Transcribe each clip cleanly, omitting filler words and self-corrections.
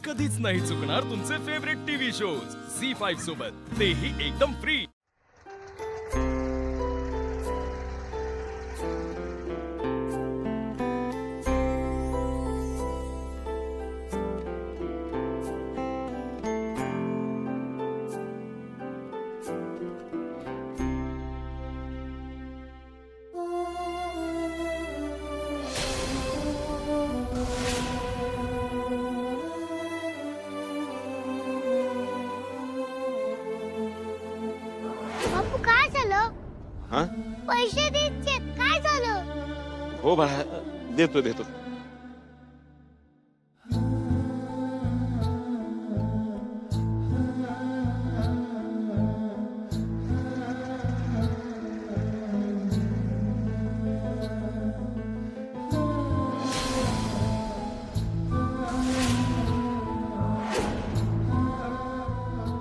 कधीच नाही चुकणार तुमचे फेवरेट टीव्ही शोज झी5 सोबत, तेही एकदम फ्री। बापू काय झालं? हा पैसे द्यायचे काय झालं? हो बाळा, देतो देतो।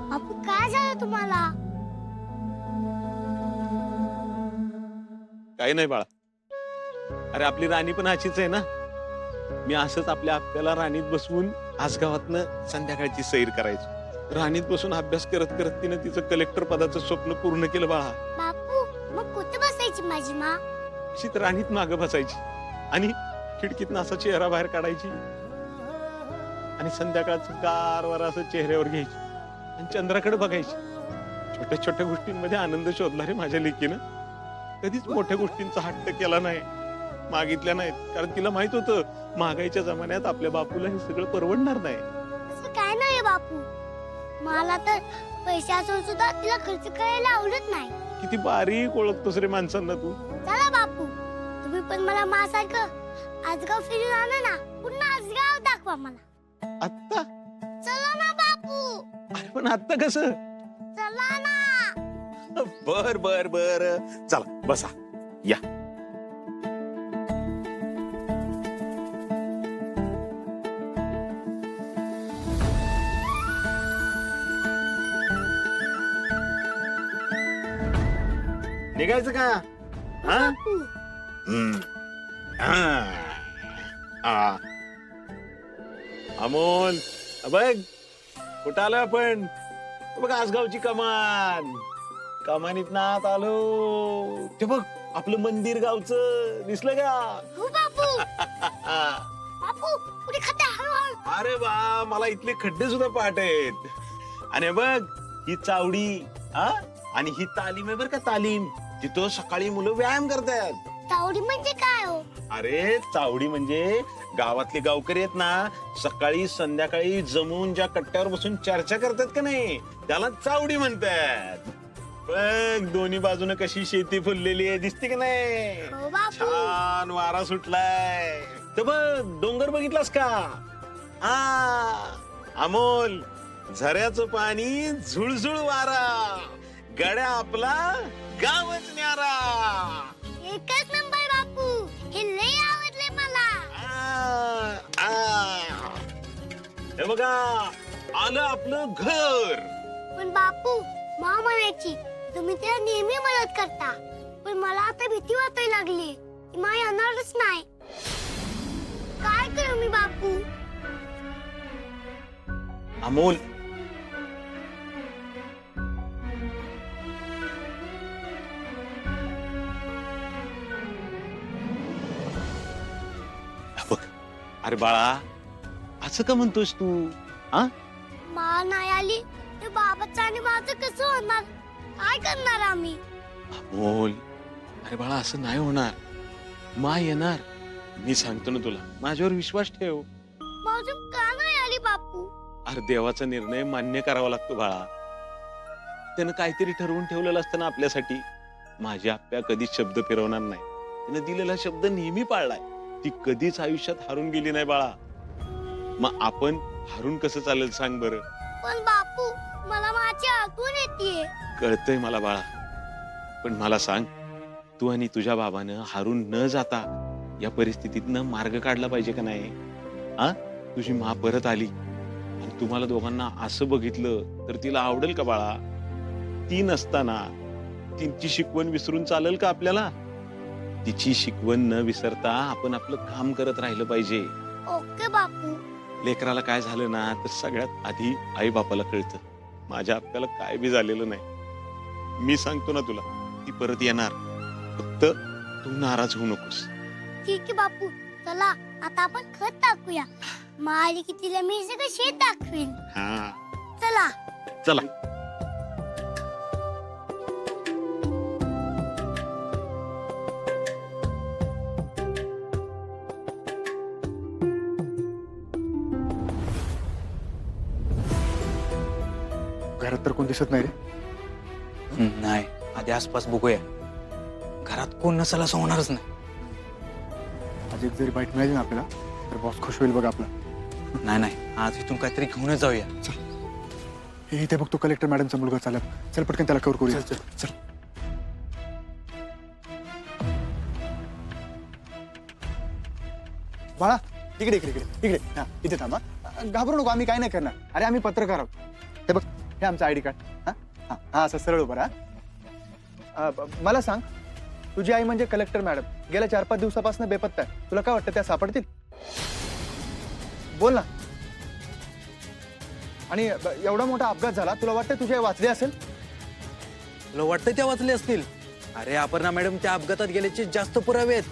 बापू काय झालं तुम्हाला? काही नाही बाळा, अरे आपली राणी पण अशीच आहे ना। मी असंच आपल्या आप्याला राणीत बसवून आसगावातनं संध्याकाळची सैर करायचो। राणीत बसून अभ्यास करत करत तिनं तिचं कलेक्टर पदाचं स्वप्न पूर्ण केलं बाळा। बापू मग कुठे बसायची माझी माँ? अशी तर राणीत मागं बसायची आणि खिडकीतनं असा चेहरा बाहेर काढायची आणि संध्याकाळचं गारवार असं चेहऱ्यावर घ्यायची आणि चंद्राकडे बघायची। छोट्या छोट्या गोष्टींमध्ये आनंद शोधला रे माझ्या लेकीनं। कधीच मोठ्या गोष्टींचा हट्ट केला नाही, मागितल्या नाहीत, कारण तिला माहित होतं महागाईच्या जमान्यात आपल्या बापूला हे सगळं परवडणार नाही। असं काय नाही बापू, मला तर पैसे असून सुद्धा तिला खर्च करायला आवडत नाही। किती बारीक ओळखतोस रे माणसांना तू। चला बापू, तुम्ही पण मला माझ्यासारखं आजगाव फिरून आणा ना, पुन्हा आजगाव दाखवा मला। आत्ता? चला ना बापू, अरे पण आत्ता कसं? चला ना। बर बर बर, चला बसा, या। निघायचं का? हा? बापू हम्म. अमोल, बघ कुठं आलो आपण? बघ आसगावची कमान, कमानीत नात आलो। ते बघ आपलं मंदिर गावचं दिसलं का? हो बापू। बापू पुढे खड्डा, हळूहळू। अरे वा, मला इथले खड्डे सुद्धा पाठ आहेत। आणि हे बघ ही चावडी, हा, आणि ही तालीम आहे बर का, तालीम। तिथं सकाळी मुलं व्यायाम करतात। तावडी म्हणजे काय हो? अरे चावडी म्हणजे गावातले गावकरी आहेत ना, सकाळी संध्याकाळी जमून ज्या कट्ट्यावर बसून चर्चा करतात का नाही, त्याला चावडी म्हणतात। बघ दोन्ही बाजूने कशी शेती फुललेली आहे, दिसते का नाही? हो बापू। छान वारा सुटलाय। तर बघ डोंगर बघितलास का? हा अमोल, झऱ्याचं पाणी, झुळझुळ वारा, गड्या आपला गावच न्यारा। एकच नंबर बापू, हे लय आवडले मला। हे बघा आलं आपलं घर। पण बापू, माँ म्हणायची तुम्ही तिला नेहमी मदत करता, पण मला आता भीती वाटायला लागली की माँ येणारच नाही। काय करू मी बापू? अमोल, बघ, अरे बाळा असं का म्हणतोस तू? हा, माँ नाही आली तर बाबाचं आणि माझं कसं होणार? काय करणार आम्ही? अमोल, अरे बाळा असं नाही होणार, मा येणार। मी सांगतो ना तुला, माझ्यावर विश्वास ठेव। माझं का नाही आली बापू? अरे देवाचा निर्णय मान्य करावा लागतो बाळा। त्यानं काहीतरी ठरवून ठेवलेलं असतं ना आपल्यासाठी। माझी आप्या कधीच शब्द फिरवणार नाही, त्यानं दिलेला शब्द नेहमी पाळलाय। ती कधीच आयुष्यात हारून गेली नाही बाळा। मग आपण हारून कसं चालेल सांग बरं? पण बापू, मला माझी आठवण येते। कळतंय मला बाळा, पण मला सांग, तू आणि तुझ्या बाबानं हारून न जाता या परिस्थितीतनं मार्ग काढला पाहिजे का नाही? हा, तुझी माँ परत आली आणि तुम्हाला दोघांना असं बघितलं तर तिला आवडेल का बाळा? ती नसताना तिची शिकवण विसरून चालेल का आपल्याला? तिची शिकवण न विसरता आपण आपलं काम करत राहिलं पाहिजे। ओके बापू, लेकराला काय झालं ना तर सगळ्यात आधी आई बापाला कळतं. माझ्या आपल्याला काय बी झालेलं नाही. मी सांगतो ना तुला, ती परत येणार. फक्त तू नाराज होऊ नकोस. ठीक आहे बापू, चला आता आपण खत टाकूया. माली की तिला मी सगळं शेत दाखवीन. हा चला. चला. घरात तर कोण दिसत नाही रे. नाही, आधी आसपास बघूया. घरात कोण नसेल असं होणारच नाही. आज एक जरी बाईट मिळाली ना आपल्याला तर बॉस खुश होईल बघ आपला. नाही, आज इथून काहीतरी घेऊनच जाऊया. हे इथे बघतो कलेक्टर मॅडमचा मुलगा चालत. चल पटकन त्याला कवर करूया. चल. बाळा इकडे इकडे इकडे इकडे. हा इथे थांबा. घाबरू नको, आम्ही काय नाही करणार. अरे आम्ही पत्रकार आहोत. हे बघ, हे आमचं आयडी कार्ड. हा हा हा असं सरळ उभं राहा. मला सांग, तुझी आई म्हणजे कलेक्टर मॅडम गेल्या 4-5 दिवसापासून बेपत्ता आहे. तुला काय वाटतं त्या सापडतील? बोल ना. आणि एवढा मोठा अपघात झाला, तुला वाटतं तुझी आई वाचली असेल? तुला वाटतंय त्या वाचले असतील? अरे अपर्णा मॅडम त्या अपघातात गेल्याचे जास्त पुरावे आहेत.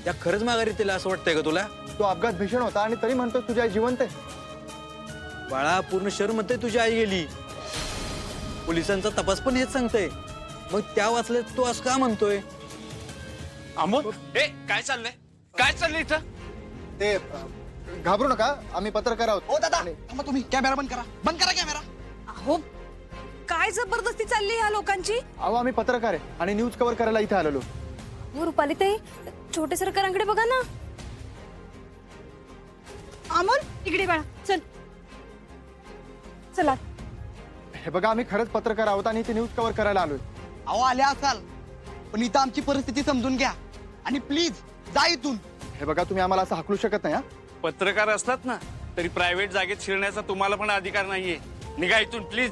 त्या खरंच माघारी तिला असं वाटतंय का तुला? तो अपघात भीषण होता आणि तरी म्हणतो तुझी आई जिवंत आहे. बाळा, पूर्ण शहर म्हणतंय तुझी आई गेली. पोलिसांचा तपास पण हेच सांगतंय. मग त्या वाचले तू असं का म्हणतोय? अमोल, काय चाललंय? काय चाललंय इथं? ते घाबरू नका, आम्ही पत्रकार आहोत. हो दादा, थांबा तुम्ही. कॅमेरा बंद करा कॅमेरा. अहो काय जबरदस्ती चालली ह्या लोकांची. अहो आम्ही पत्रकार आहे आणि न्यूज कव्हर करायला इथे आलेलो. हो रुपाली ताई, छोटे सरकारांकडे बघा ना. अमोल इकडे बाळा, चल चला. हे बघा, आम्ही खरंच पत्रकार आहोत आणि इथे न्यूज कव्हर करायला आलोय. अहो आल्या असाल, पण इथं आमची परिस्थिती समजून घ्या आणि प्लीज जा इथून. हे बघा, तुम्ही आम्हाला असं हाकलू शकत नाही. हा पत्रकार असलात ना तरी प्रायव्हेट जागेत शिरण्याचा तुम्हाला पण अधिकार नाहीये. निघा इथून प्लीज.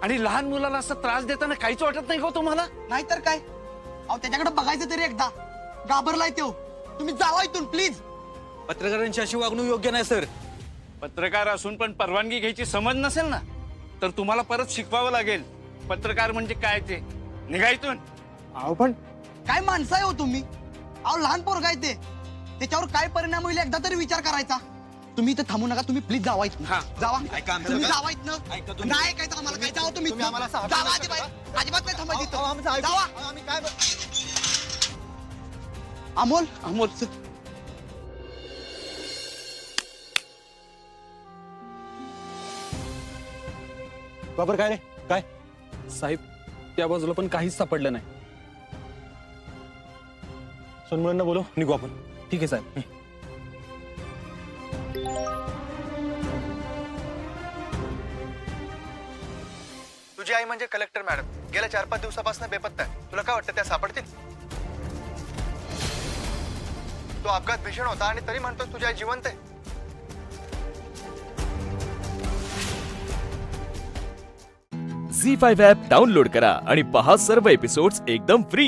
आणि लहान मुलाला असा त्रास देताना काहीच वाटत नाही का तुम्हाला? नाहीतर काय, अहो त्याच्याकडे बघायचं तरी एकदा. घाबरलाय तो. तुम्ही जावा इथून प्लीज. पत्रकारांची अशी वागणूक योग्य नाही सर. पत्रकार असून पण परवानगी घ्यायची समज नसेल ना तर तुम्हाला परत शिकवावं लागेल पत्रकार म्हणजे काय ते. निघा इथून. अहो पण काय माणसं आहे हो तुम्ही. अहो लहान पोरगा आहे ते, त्याच्यावर काय परिणाम होईल एकदा तरी विचार करायचा. तुम्ही इथं थांबू नका, तुम्ही प्लीज जावा इथून. हा. जावा. ऐका आमचं. तुम्ही जावा इथनं. ऐका तुम्ही. नाही ऐकायचं आम्हाला. काय जावा तुम्ही तुम्ही आम्हाला असं हाकलू जावा शकता अजिबात नाही थांबायचं अहो, आमचं इथं. ऐकू. जावा. आम्ही काय अमोल अमोल बाबर काय रे काय? साहेब, त्या बाजूला पण काहीच सापडलं नाही. सोनमुळांना बोलव, निघू आपण. ठीक आहे साहेब. तुझी आई म्हणजे कलेक्टर मॅडम गेल्या 4-5 दिवसापासून बेपत्ता आहे. तुला काय वाटतं त्या सापडतील? तो अपघात भीषण होता आणि तरी म्हणतो तुझी आई जिवंत आहे. झी5 ॲप डाउनलोड करा आणि पहा सर्व एपिसोड्स एकदम फ्री.